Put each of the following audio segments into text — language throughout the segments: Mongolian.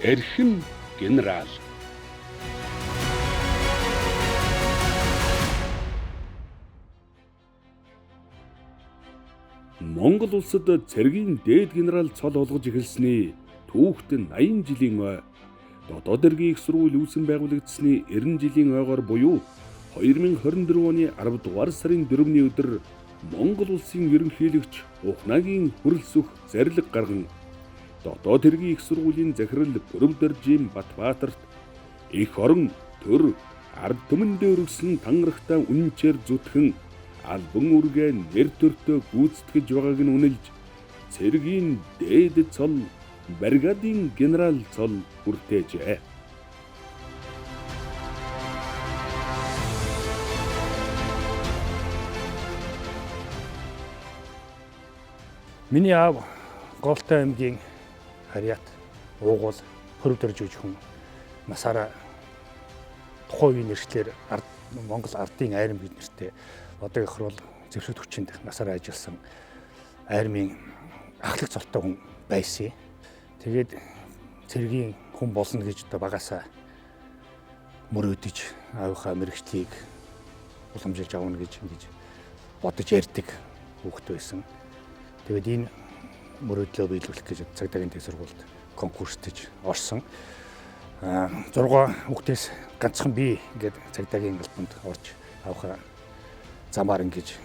Эрхэм генерал. Монгол улсад цэргийн дээд генерал цол олгож эхэлсний түүхт 80 жилийн ой. Дотоод эргийн их сургууль үүсгэн байгуулагдсны 90 жилийн ойгоор буюу 2024 оны 10 дугаар сарын 4-ний өдөр Монгол улсын ерөнхийлөгч Ухнагийн хүрэлцэх зарлиг гарган дотоод эргийн их сургуулийн захирал Бүрөвдөржийн Батбаатарт их орон төр ард түмэндээ өргөсөн тангарагтай үнэнчээр зүтгэн албан үүргээ нэр төртөө гүйцэтгэж байгааг нь үнэлж цэргийн дээд цол бригадын генерал цол хүртээжээ. Миний аав Голтой аймгийн Харьяат уугуул Бүрөвдөрж хүн насаараа тухайн үеийн нэршлэр Монгол ардын айрам гэж нэртэй одоо их хурл зэвсэг хүчинд насаараа ажилласан айрмын ахлах цолтой хүн байсан. Тэгээд цэргийн хүн болно гэж одоо багасаа мөрөөдөж аавынхаа мэрэгчлийг уламжилж авна гэж ингэж бодож ярьдаг хүүхэд байсан. Тэгээд энэ мөрөөдлөө биелүүлэх гэж цагдаагийн дэд сургуульд конкурстж орсон. 6 хүүхдээс ганцхан би ингээд цагдаагийн албанд орж аавынхаа замаар ингэж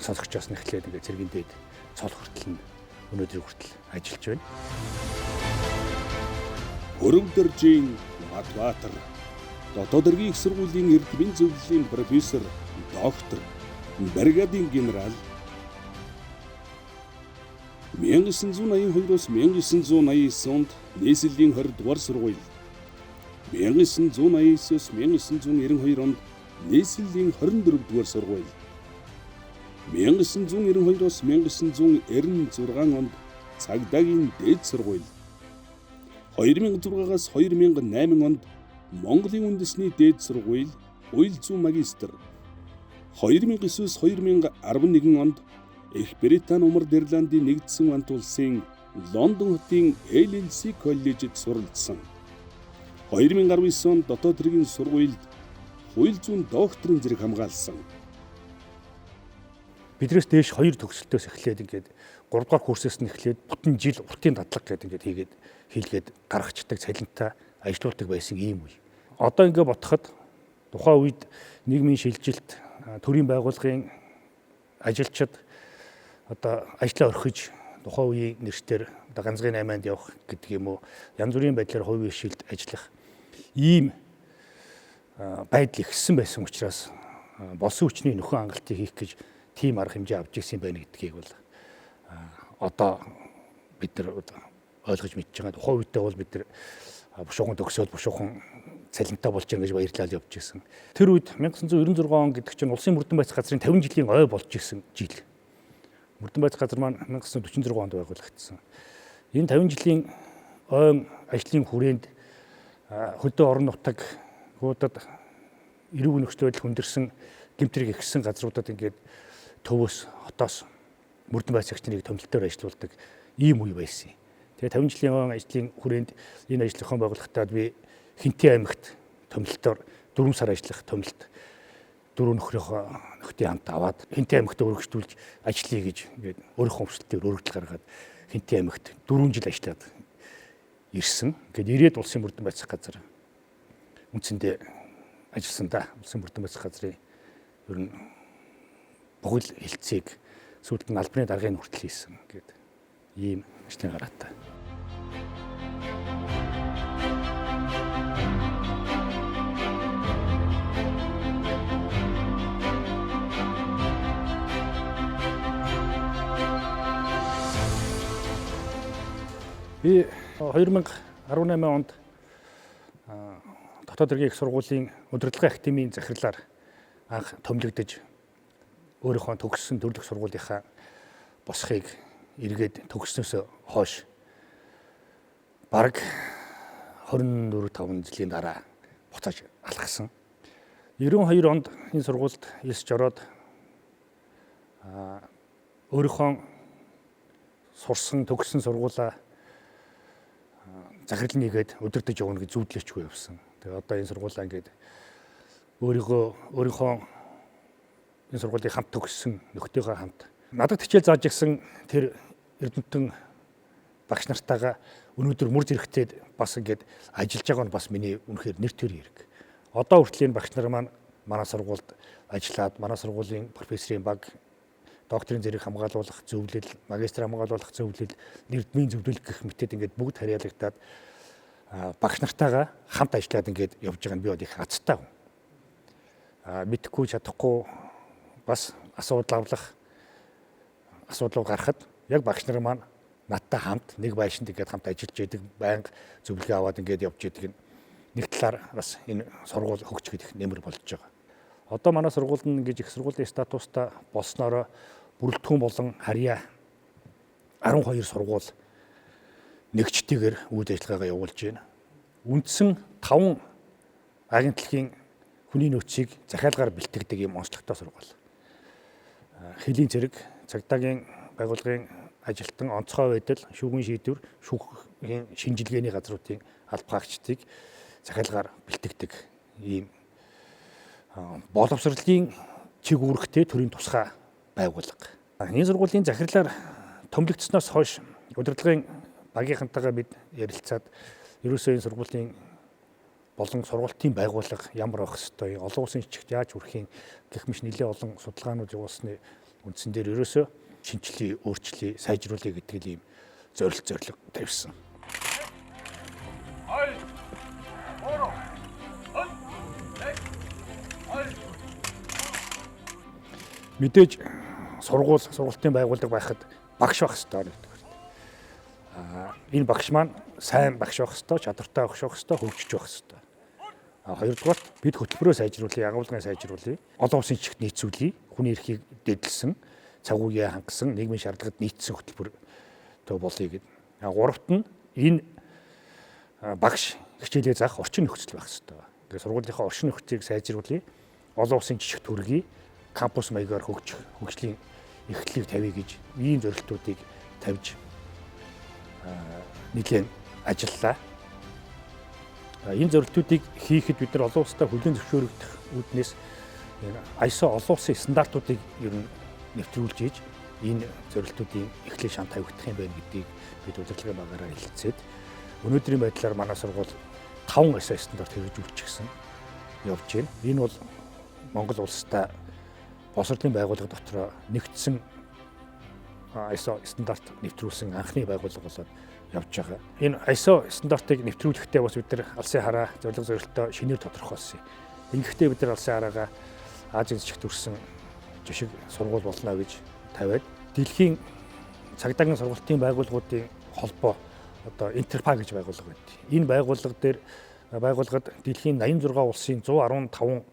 сонсогчоос нь эхлээд ингээд цэргийн дээд цол хүртэл нь өнөөдөр хүртэл ажиллаж байна. Бүрөвдөржийн Батбаатар дотоод эргийн их сургуулийн эрдмийн зөвлөлийн профессор, доктор, бригадын генерал 1982-оос 1989 онд нийслэлийн 20 дугаар сургууль, 1989-оос 1992 онд нийслэлийн 24 дугаар сургууль, 1992-оос 1996 онд цагдаагийн дээд сургууль, 2006-аас 2008 онд Монголын үндэсний дээд сургууль, хууль зүйн магистр, 2009-оос 2011 онд Их Британи Умард Ирландын нэгдсэн хамт улсын Лондон хотын LLC коллежид суралцсан. 2019 онд дотоод эргийн сургуульд хууль зүйн докторийн зэрэг хамгаалсан. Бидрээс дээш 2 төгсөлтөөс эхлээд ингээд 3 дугаар курсээс нь эхлээд бүтэн жил уртын дадлаг гэдэг ингээд хийлгээд гаргацдаг цалинтай ажилуулдаг байсан ийм үе. Одоо ингээд бодоход тухайн үед нийгмийн шилжилт, төрийн байгууллагын ажилчид одоо ажлаа орхиж тухайн үеийн нэрчээр одоо ганцгийн 8-нд явах гэдэг юм уу, янз бүрийн байдлаар хувийн шилд ажиллах ийм байдал ихссэн байсан учраас болсон хүчний нөхөн хангалтыг хийх гэж тийм арга хэмжээ авч ирсэн байна гэдгийг бол одоо бид нар ойлгож мэдж байгаа. Тухайн үедээ бол бид нар бушуухан төгсөөд бушуухан цалинтай болж байгаа гэж баярлал явж ирсэн. Тэр үед 1996 он гэдэг чинь улсын мөрдөн байцах газрын 50 жилийн ой болж ирсэн жил. Мөрдөн байцах газар маань 1946 онд байгуулагдсан. Энэ 50 жилийн ойн ажлын хүрээнд хөдөө орон нутаг, хуудад эрүүг нөхцөл байдал хүндэрсэн гэмтрийг ихсэн газруудад ингээд төвөөс хотоос мөрдөн байцаагч нарыг томилтоор ажилуулдаг ийм үе байсан. Тэгээ 50 жилийн ойн ажлын хүрээнд энэ ажлынхан байгууллагатад би Хинтээ аймагт томилтоор 4 сар ажиллах томилт 4 нөхдийн хамт аваад Хинтээ аймагт өргөжтүүлж ажиллая гэж ингээд өөрийнхөө өмсөлтөөр өргөдөл гаргаад Хинтээ аймагт 4 жил ажиллаад ирсэн. Ингээд ирээд улсын мөрдөн байцах газар үндсэндээ ажилласан да. Улсын мөрдөн байцах газрын ер нь бүхэл хэлцээг сүүлд нь албаны даргын хүртэл хийсэн гэдэг ийм ажлын гараатай. Би 2018 онд дотоод эргийн их сургуулийн удирдлагын академийн захирлаар анх томилогдож өөрийнхөө төгссөн төрөлх сургуулийнхаа босхийг эргээд төгснөөс хойш бараг 24-5 жилийн дараа буцааж алхсан. 92 онд энэ сургуульд элсж ороод өөрийнхөө сурсан төгссөн сургуулаа захирал нэгээд удирдах явна гэж зүүдлээчгүй явсан. Тэгээ одоо энэ сургуулаа ингээд өөрийнхөө энэ сургуулийг хамт төгссөн нөхдөйгөө хамт надад хичээл зааж гисэн тэр Эрдэнэтэн багш нартайгаа өнөөдөр мөр зэрэгтэй бас ингээд ажиллаж байгаа нь бас миний үнэхээр нэр төр хэрэг. Одоо хүртэл энэ багш нар маань манай сургуульд ажиллаад манай сургуулийн профессорын баг, докторийн зэрэг хамгаалуулах зөвлөл, магистр хамгаалуулах зөвлөл, эрдмийн зөвлөл гэх мэтэд ингээд бүгд харьяалагдаад багш нартайгаа хамт ажиллаад ингээд явж байгаа нь би бол их азтай хүн. Мэдхгүй чадахгүй бас асуудал руу гарахад яг багш нар маань надтай хамт нэг байшинд ингээд хамт ажиллаж байдаг, байнга зөвлөгөө аваад ингээд явж байдаг нь нэг талаар бас энэ сургууль хөгжихэд их нэмэр болж байгаа. Одоо манай сургуульд нь ингэж их сургуулийн статустай болсноороо бүрэлдэхүүн болон харьяа 12 сургууль нэгжтэйгээр үйл ажиллагаагаа явуулж байна. Үндсэн 5 агентлагийн хүний нөөцийг захиалгаар бэлтгэдэг юм онцлогтой сургууль. Хэлийн зэрэг, цагдаагийн байгууллагын ажилтан, онцгой байдал, шүүхийн шийдвэр, шүүхийн шинжилгээний газруудын албаагчдыг захиалгаар бэлтгэдэг ийм боловсролын чиг үүрэгтэй төрийн тусгай байгууллага. Энэ сургуулийн захирлаар томилогдсноос хойш удирдлагын багийнхантайгаа бид ярилцаад ерөөсөө энэ сургуулийн болон сургуулийн байгууллага ямар байх ёстой, олон улсын жижигт яаж хүрэх юм гэх мэт нэлээд олон судалгаанууд явуулсны үндсэн дээр ерөөсөө шинжилгээ, өөрчлөлийг сайжруулъя гэдэг ийм зорилго тавьсан. Мэдээж сургуулийн байгууллага байхад багш байх ёстой гэдэг. Энэ багш маань сайн багш байх ёстой, чадвартай багш байх ёстой, хөгжиж байх ёстой. Хоёрдугаар бид хөтөлбөрөө сайжруулъя, агуулгын сайжруулъя, олон улсын жижигт нийцүүлъя, хүний эрхийг дэдэлсэн, цаг үеийг хангасан, нийгмийн шаардлагад нийцсэн хөтөлбөр болъё гэдэг. Гуравт нь энэ багш хичээлээ заах орчин нөхцөл байх ёстой. Ингээд сургуулийнхаа орчин нөхцөлийг сайжруулъя, олон улсын жижигт хүргэе, кампус маягаар хөгжлийн эрхлэлийг тавья гэж ийм зорилтуудыг тавьж нэлээд ажиллалаа. Энэ зорилтуудыг хийхэд бид нар олон улстай хүлээн зөвшөөрөгдөх үүднээс ISO олон улсын стандартуудыг ер нь нэвтрүүлж ийж энэ зорилтуудын эхлэл шам тавигдах юм байна гэдгийг бид удирдлагын багаараа хэлэлцээд өнөөдрийн байдлаар манай сургууль 5 ISO стандарт хэрэгжүүлчихсэн явж байна. Энэ бол Монгол улстай боловсролын байгууллага дотор нэгдсэн ISO стандарт нэвтрүүлсэн анхны байгууллага болоод явж байгаа. Энэ ISO стандартыг нэвтрүүлэхдээ бас бид нар алсын хараа зорилго зорилтоо шинээр тодорхойлсон. Ингэхдээ бид нар алсын хараагаа Азийн жижигт төрсэн жишг сургууль болно гэж тавиад дэлхийн цагдаагийн сургуулийн байгууллагуудын холбоо одоо Интерпа гэж байгууллага байд. Энэ байгууллагад дэлхийн 86 улсын 115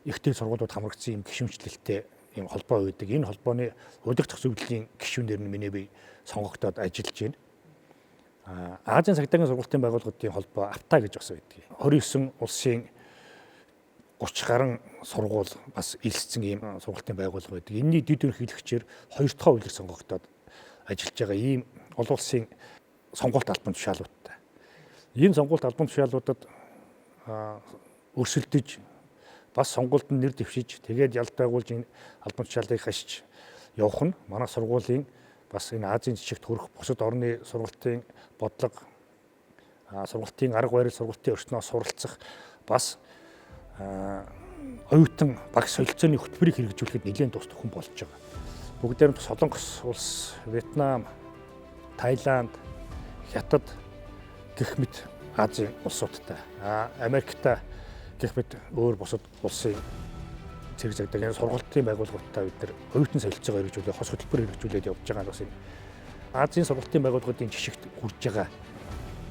ихтэй сургуулиуд хамрагдсан юм гишүүнчлэлтэй ийм холбоо байдаг. Энэ холбооны удирдах зөвлөлийн гишүүнээр нь миний бие сонгогдоод ажиллаж байна. Азийн цагдаагийн сургуулийн байгууллагуудын холбоо АФТА гэж бас байдаг. 29 улсын 30 гаруй сургууль бас элссэн ийм сургуулийн байгууллага байдаг. Энэний дэд ерөнхийлөгчээр 2 дахь үйлдвэр сонгогдоод ажиллаж байгаа ийм олон улсын сонгуульт албан тушаалуудтай. Энэ сонгуульт албан тушаалуудад өрсөлдөж бас сонгуульд нь нэр дэвшиж тэгээд ялт байгуулж энэ албан тушаалыг хашиж явах нь манай сургуулийн бас энэ Азийн жижигт хүрэх бусад орны сургуулийн бодлого, сургуулийн арга барил, сургуулийн орчноос суралцах бас оюутан багш солилцооны хөтөлбөрийг хэрэгжүүлэхэд нэлээд тус төхөн болж байгаа. Бүгдээр нь Солонгос улс, Вьетнам, Таиланд, Хятад гэх мэт Азийн улсуудтай, Америктай гэх мэт өөр бусад улсын цэрэг цагдаагийн сургуулийн байгууллагуудтай бид нар оюутан солилцоогоо хэрэгжүүлээ, хос хөтөлбөр хэрэгжүүлээд явж байгаа нь бас энэ Азийн сургуулийн байгууллагуудын жишгт хүрж байгаа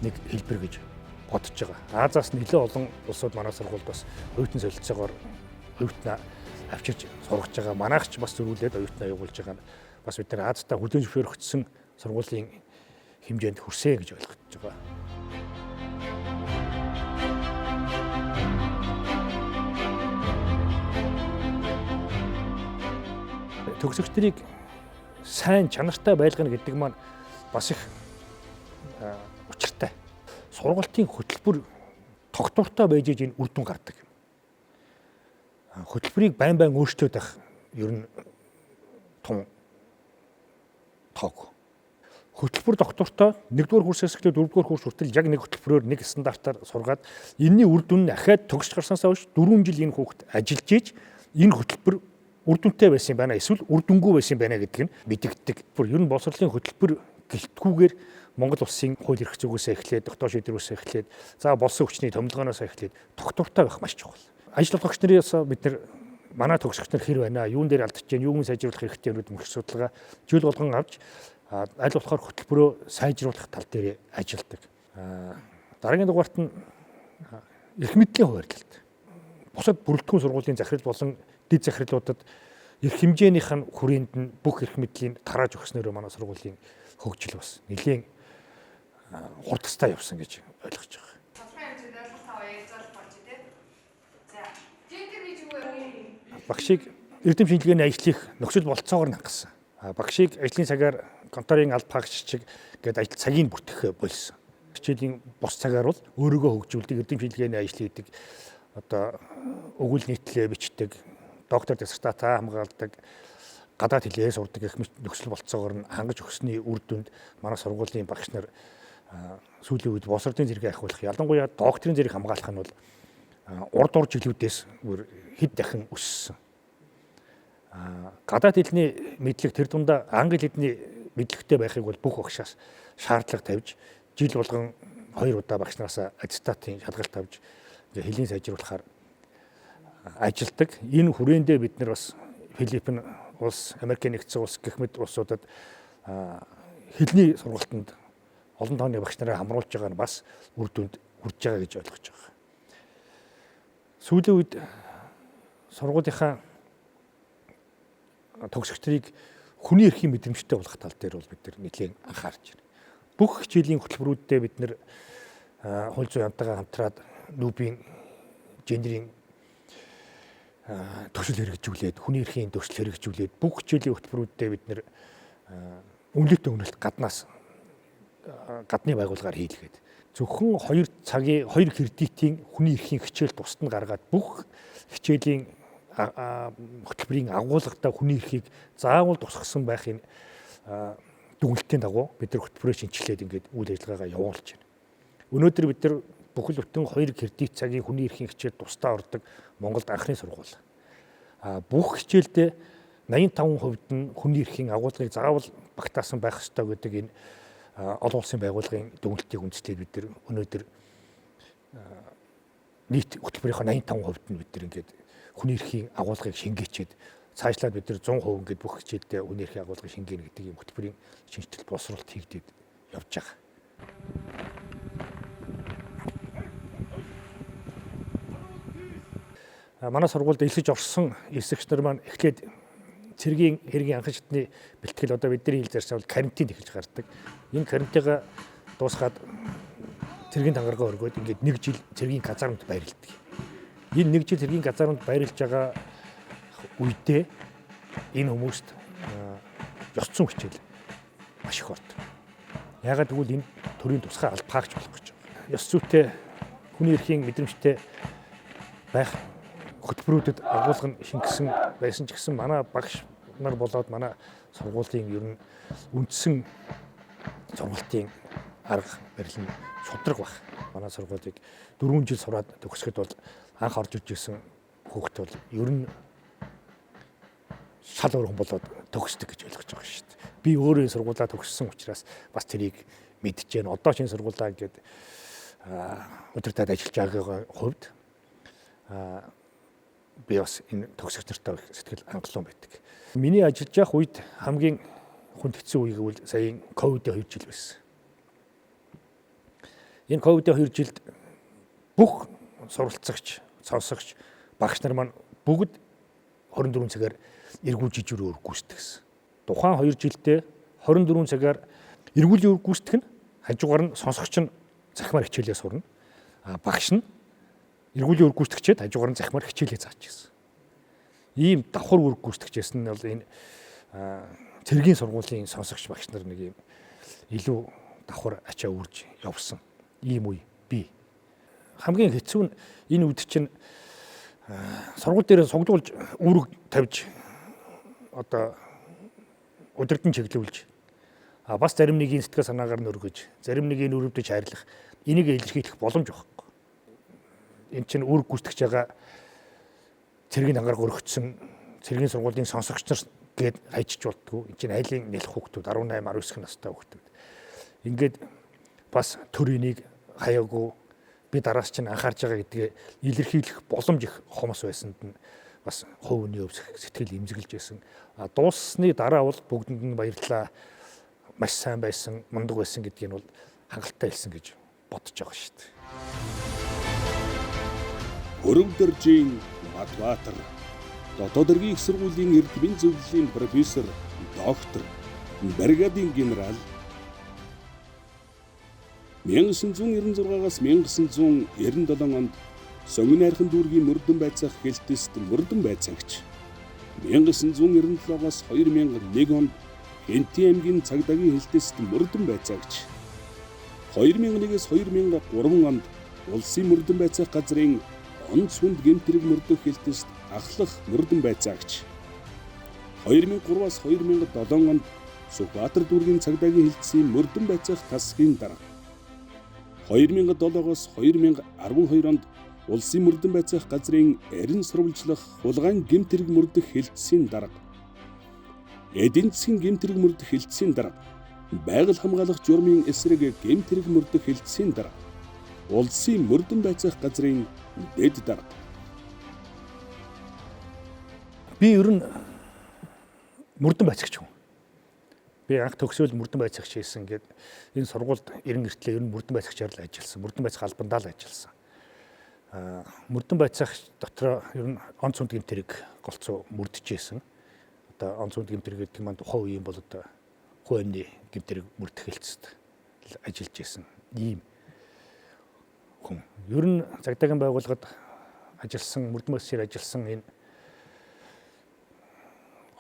нэг хэлбэр гэж бодож байгаа. Азаас нэлээд олон улсууд манай сургуульд бас оюутан солилцоогоор оюутнаа авчирч сургаж байгаа. Манайх ч бас зөрүүлээд оюутнаа явуулж байгаа нь бас бид нар Азтай хүлээн зөвшөөрөгдсөн сургуулийн хэмжээнд хүрсэ гэж ойлгож байгаа. Төгсөгчдийг сайн чанартай байлгана гэдэг маань бас их учиртай. сургалтын хөтөлбөр тогтвортой байж энэ үр дүн гардаг. Хөтөлбөрийг байн өөрчлөөд байх ер нь тун тоог. Хөтөлбөр доктортой 1-р курсээс эхлээд 4-р курс хүртэл яг нэг хөтөлбөрөөр нэг стандартаар сургаад энэний үр дүн нь ахаад төгсч гарснаас хойш 4 жил энэ хүүхэд ажиллаж ийж энэ хөтөлбөр үр дүнтэй байсан байна эсвэл үр дүнгүй байсан байна гэдг нь мэдэгддэг. Бүр ер нь боловсролын хөтөлбөр гэлтгүүгээр Монгол улсын хууль эрх зүйгээс эхлээд доктор шийдвэрээс эхлээд за болсон хүчний томилгооноос эхлээд доктортой байх маш чухал. Ажил олгогч нараас бид нар манай төгсөгч нар хэр байна, юун дээр алдаж байна, юуг нь сайжруулах хэрэгтэй гэдэг мөх судалгаа жил болгон авч аль болохоор хөтөлбөрөө сайжруулах тал дээр ажилладаг. Дараагийн дугаарт нь эрх мэдлийн хуваарлалт. Бусад бүрэлдэхүүн сургуулийн захирал болон дэд захирлуудад эрх хэмжээнийх нь хүрээнд нь бүх эрх мэдлийн тарааж өгснөөр манай сургуулийн хөгжил бас нэлийн хурдтай явсан гэж ойлгож байгаа. Багшийг эрдэм шинжилгээний ажлыг нөхцөл болцоогоор хангасан. Багшийг ажлын цагаар конторын аль багшчиг гэдэг ажил цагийг бүртгэх болсон. Хичээлийн бос цагаар бол өөрийгөө хөгжүүлдэг эрдэм шинжилгээний ажил хийдэг. Одоо өгүүл нийтлэлээ бичдэг, доктор диссертацаа хамгаалдаг, гадаад хэлээ сурдаг гэх мэт нөхцөл болцоогоор нь хангаж өгсөний үр дүнд манай сургуулийн багш нар сүүлийн үед боловсролын зэрэг ахиулах, ялангуяа докторийн зэрэг хамгаалах нь бол урд жилүүдээс хэд дахин өссөн. Гадаад хэлний мэдлэг тэр дундаа англи хэлний мэдлэгтэй байхыг бол бүх багшаас шаардлага тавьж жил болгон 2 удаа багш нараас аттестатын шалгалт авч хэлийг сайжруулахаар ажилдаг. Энэ хүрээндээ бид нар бас Филиппин улс, Америкийн нэгдсэн улс гэх мэт улсуудад хэлний сургалтанд олон тооны багш нараа хамруулж байгаа нь бас үр дүнд хүрж байгаа гэж ойлгож байгаа. Сүүлийн үед сургуулийнхаа төгсөгчдийг хүний эрхийн мэдрэмжтэй болгох тал дээр бол бид нар нэлээд анхаарч байна. Бүх хичээлийн хөтөлбөрүүдэд бид нар хууль зүйн хамтаа хамтраад нүүбийн гендерийн төсөл хэрэгжүүлээд хүний эрхийн төсөл хэрэгжүүлээд бүх хичээлийн хөтөлбөрүүдэд бид нар үнэлэлт өгнөлт гадны байгууллагаар хийлгээд зөвхөн 2 цагийн 2 кредитийн хүний эрхийн хичээл тусад нь гаргаад бүх хичээлийн хөтөлбөрийн агуулгатай хүний эрхийг заавал тусгасан байхын дүгнэлтийн дагуу бид нар хөтөлбөрөө шинжилээд ингээд үйл ажиллагаагаа явуулж байна. Өнөөдөр бид нар бүхэл бүтэн 2 кредит цагийн хүний эрхийн хичээл тусдаа ордог Монголд анхны сургууль. Бүх хичээлдээ 85% нь хүний эрхийн агуулгыг заавал багтаасан байх ёстой гэдэг энэ олон улсын байгууллагын дүгнэлтийг үндэслээд бид нар өнөөдөр нийт хөтөлбөрийн 85% нь бид нар ингээд хүний эрхийн агуулгыг шингээчээд цаашлаад бид нар 100% ингээд бүх хичээлдээ хүний эрхийн агуулгыг шингээнэ гэдэг юм хөтөлбөрийн шинжилт боловсролт хийгдээд явж байгаа. Манай сургуульд элсэж орсон эсэгч нар маань эхлээд цэргийн хэргийн анхан шатны бэлтгэл одоо бидний хэл зарчмаар карантин эхэлж гардаг. Энэ карантингаа дуусгаад цэргийн тангаргаа өргөөд ингээд 1 жил цэргийн казармд байрладаг. Энэ 1 жил цэргийн казармд байрлаж байгаа үедээ энэ хүмүүст ёс зүйн хичээл маш их ордог. Яагаад гэвэл энэ төрийн тусгай албаагч болох гэж байгаа. Ёс зүйтэй хүний эрхийн мэдрэмжтэй байх хөтөлбөрүүдэд агуулга нь шингэсэн байсан ч гэсэн манай багш нар болоод манай сургуулийн ер нь үндсэн сургалтын арга барил нь шудраг баг. Манай сургуулийг 4 жил сураад төгсгöd бол анх орж иж ирсэн хүүхэд бол ер нь шал өөр хүн болоод төгсдөг гэж ойлгож байгаа шүү дээ. Би өөрөө энэ сургуулаа төгссөн учраас бас тэрийг мэдж байна. Одоо ч энэ сургуулаа гэдэг удирдаад ажиллаж байгаагийн хувьд би бас энэ төгсөгч нартай сэтгэл хангалуун байдаг. Миний ажиллаж явах үед хамгийн хүнд хэцүү үе гэвэл сая ковидын 2 жил байсан. Энэ ковидын 2 жилд бүх суралцагч, сонсогч, багш нар маань бүгд 24 цагаар эргүүлж өрөөр гүйцэтгсэн. Тухайн 2 жилдээ 24 цагаар эргүүлийн үр гүйцэтгэх нь хажуугаар нь сонсогч нь захимаар хичээлээ сурна. Багш нь эргүүлийн үр гүйцэтгэгчид хажуугаар нь захимаар хичээлээ зааж гисэн. Ийм давхар үр гүйцэтгэгчээс нь бол энэ цэргийн сургуулийн сонсогч багш нар нэг ийм илүү давхар ачаа үрж явсан ийм үе хамгийн хэцүү нь энэ үед чинь сургууль дээр цуглуулж үүрэг тавьж одоо удирдан чиглүүлж бас зарим нэгийн сэтгэл санаагаар нь өргөж, зарим нэгийг өрөвдөж хайрлах, энийг илэрхийлэх боломж байхгүй. Энэ чинь үүрэг гүйцэтгэж байгаа цэргийн ангараг өргөцсөн цэргийн сургуулийн сонсогч нар гээд хайчиж болтгоо. Энэ чинь айлын нэлэх хүүхдүүд 18, 19 настай хүүхдүүд. Ингээд бас төр энийг хаяагүй би дараас чинь анхаарч байгаа гэдгээ илэрхийлэх боломж их хомос байсанд нь бас хувь хүний өвсөх сэтгэл имзэглэж байсан. Дууссны дараа бол бүгдэнд нь баярлалаа. Маш сайн байсан, мундаг байсан гэдгийг нь бол хангалттай хэлсэн гэж бодож байгаа шүү дээ. Өрөвдөржийн Матбаатар дотоод эргийн их сургуулийн эрдмийн зөвлөлийн профессор, доктор, бригадын генерал 1996-аас 1997 онд Сонгон найрхан дүүргийн мөрдөн байцаах хэлтэст мөрдөн байцаагч, 1997-аас 2001 онд Хэнтийн аймгийн цагдаагийн хэлтэст мөрдөн байцаагч, 2001-ээс 2003 онд улсын мөрдөн байцаах газрын онц хүнд гэмтрэг мөрдөх хэлтэст ахлах мөрдөн байцаагч, 2003-аас 2007 онд Сүхбаатар дүүргийн цагдаагийн хэлтсийн мөрдөн байцаах тасгийн дарга, 2007-оос 2012 онд улсын мөрдөн байцаах газрын арин сурвалжлах хулгайн гэмтрэг мөрдөх хэлтсийн дарга, эдийн засгийн гэмтрэг мөрдөх хэлтсийн дарга, байгаль хамгаалах журмын эсрэг гэмтрэг мөрдөх хэлтсийн дарга, улсын мөрдөн байцаах газрын дэд дарга. Би ер нь мөрдөн байцаагч хүн. Би анх төгсөөл мөрдөн байцаагч хийсэн гээд энэ сургуульд ирэн иртлээ ер нь мөрдөн байцаагчаар л ажилласан. Мөрдөн байцаах албандаа л ажилласан. Мөрдөн байцаагч дотроо ер нь онц хүнд гэмтрэг голцоо мөрдөжсэн. Одоо онц хүнд гэмтрэг гэдэг маань тухайн үеийн бол одоо хувийн гэмтрэг мөрдөх хэлцэд ажиллаж байсан ийм хүн. Ер нь цагдаагийн байгууллагад ажилласан, мөрдөн байцаагчаар ажилласан энэ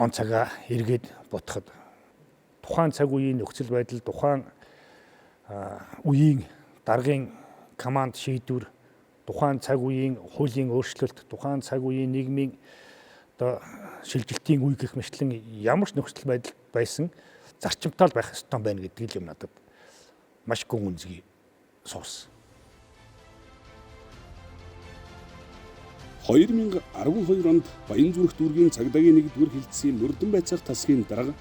он цагаа эргээд ботход тухайн цаг үеийн нөхцөл байдал, тухайн үеийн даргын команд шийдвэр, тухайн цаг үеийн хуулийн өөрчлөлт, тухайн цаг үеийн нийгмийн одоо шилжилтийн үе гэх мэтлэн ямар ч нөхцөл байдал байсан зарчимтай байх ёстой байна гэдэг юм надад маш гүн үнцгий суус. 2012 онд Баянзүрх дүүргийн цагдаагийн 1-р хэлтсийн мөрдөн байцаах тасгийн дарга,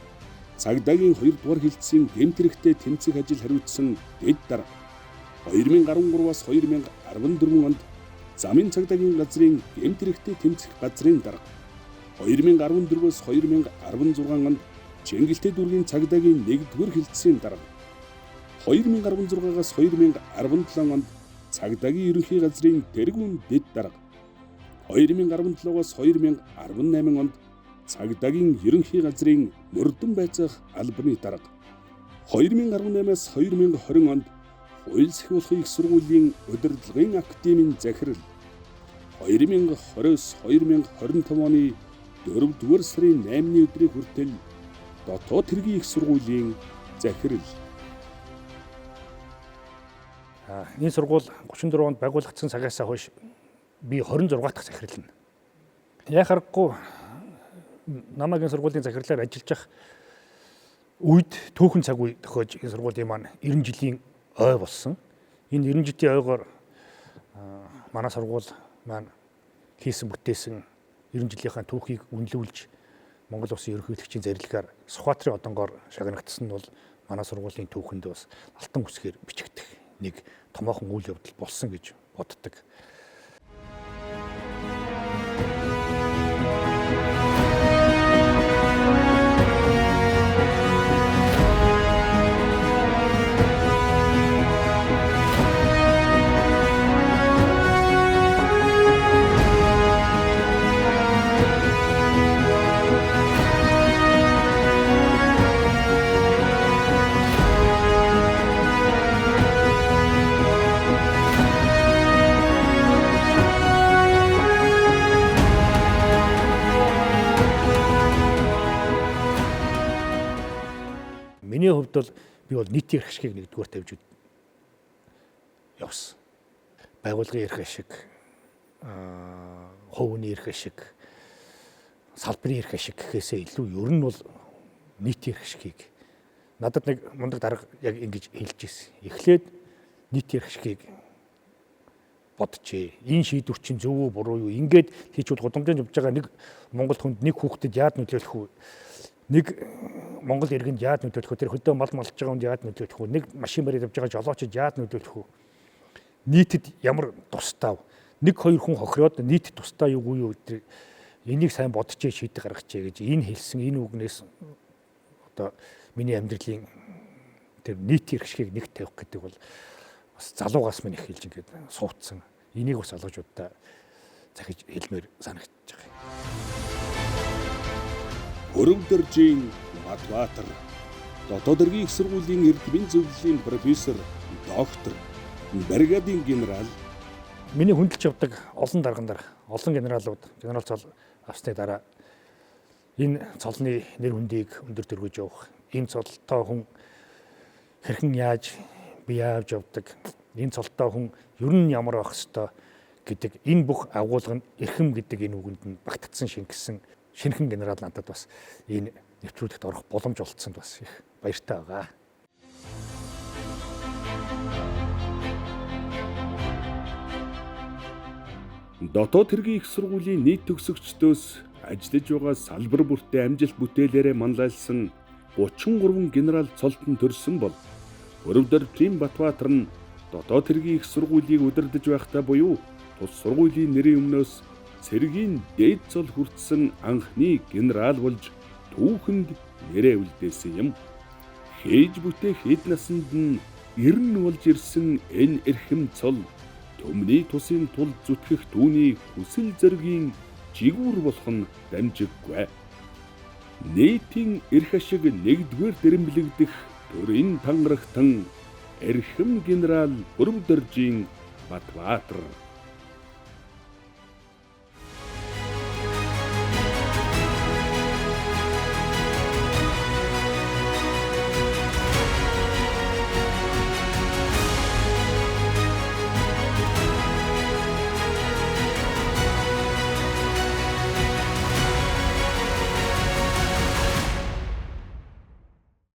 цагдаагийн 2-р хэлтсийн гэмтрэгтэй тэмцэх ажил хариуцсан дэд дарга, 2013-аас 2014 онд замын цагдаагийн газрын гэмтрэгтэй тэмцэх газрын дарга, 2014-өөс 2016 онд Чингэлтэй дүүргийн цагдаагийн 1-р хэлтсийн дарга, 2016-аас 2017 онд цагдаагийн ерөнхий газрын тэргүүн дэд дарга, 2017-аас 2018 онд цагдаагийн ерөнхий газрын мөрдөн байцаах албаны дарга, 2018-аас 2020 онд хууль сахиулахын их сургуулийн удирдлагын академийн захирал, 2020-с 2025 оны 4-р сарын 8-ны өдрийн хүртэл дотоод хэргийн их сургуулийн захирал. Энэ сургууль 34 онд байгуулагдсан цагаас хойш би 26 дахь захирлна. Яг харахгүй намайг энэ сургуулийн захирлаар ажиллаж ах үед түүхэн цаг үе тохиож энэ сургуулийн маань 90 жилийн ой болсон. Энэ 90 жилийн ойгоор манай сургууль маань хийсэн бүтээсэн 90 жилийнхаа түүхийг үнэлүүлж Монгол Улсын ерөнхийлөгчийн зарилгаар Сүхбаатарын одонгоор шагнагдсан нь бол манай сургуулийн түүхэнд бас алтан үсгээр бичигдэх нэг томоохон үйл явдал болсон гэж боддог. Миний хувьд бол би бол нийтийн эрхшгийг 1-р тавьж явсан. байгууллагын эрх ашиг, хувийн эрх ашиг, салбарын эрх ашиг гэхээсээ илүү ер нь бол нийтийн эрх ашигыг надад нэг мундаг дарга яг ингэж хэлж ирсэн. Эхлээд нийтийн эрх ашигыг бодчихъя. Энэ шийдвэр чинь зөв үү буруу юу? Ингээд хийчүүд гудамжинд явж байгаа нэг Монгол хүнд нэг хүүхдэд яад нөлөөлөх үү? Нэг Монгол иргэнд яад нөлөөлөх үү? Тэр хөдөө мал малж байгаа хүнд яад нөлөөлөх үү? Нэг машин барьж явж байгаа жолоочид яад нөлөөлөх үү? Нийтэд ямар тустай вэ? Нэг хоёр хүн хохироод нийтэд тустай юу юу гэдэг энийг сайн бодчихъя шийдэл гаргачихъя гэж энэ хэлсэн энэ үгнээс одоо миний амьдралын тэр нийтийн эрх ашигыг нэг тавих гэдэг бол бас залуугаас минь их хэлж ингээд суудсан. Энийг бас залуучуудаа захиж хэлмээр санагдаж байгаа. Өрөвдөржийн Батбаатар дотоод хэргийн их сургуулийн эрдмийн зөвлөлийн профессор, доктор, бригадын генерал. Миний хөндлөж явдаг олон даргандар, олон генералууд, генерал цол авсны дараа энэ цолны нэр хүндийг өндөр төргөж явах, энэ цолтой хүн хэрхэн яаж бие авч явдаг, энэ цолтой хүн ер нь ямар байх ёстой гэдэг энэ бүх агуулга нь эрхэм гэдэг энэ үгэнд нь багтцсан шингэсэн шинэхэн генерал надад бас энэ нэвтрүүлэгт орох боломж олгосонд бас их баяртай байгаа. Дотоод хэргийн их сургуулийн нийт төгсөгчдөөс ажиллаж байгаа салбар бүртээ амжилт бүтээлээрээ манлайлсан 33 генерал цолтон төрсөн бол Өрөвдөржийн Батбаатар нь дотоод хэргийн их сургуулийг удирдах байхдаа буюу тус сургуулийн нэрийн өмнөөс цэргийн дээд цол хүртсэн анхны генерал болж түүхэнд нэрээ үлдээсэн юм. Хээж бүтээх эд насанд нь 90 болж ирсэн энэ эрхэм цол төмний тусын тул зүтгэх түүний хүсэл зоригийн жигүүр болох нь дамжиггүй. Нийтийн эрх ашиг нэгдүгээр дэрэмблэгдэх төрийн тангарагтан эрхэм генерал Өрөвдөржийн Батбаатар.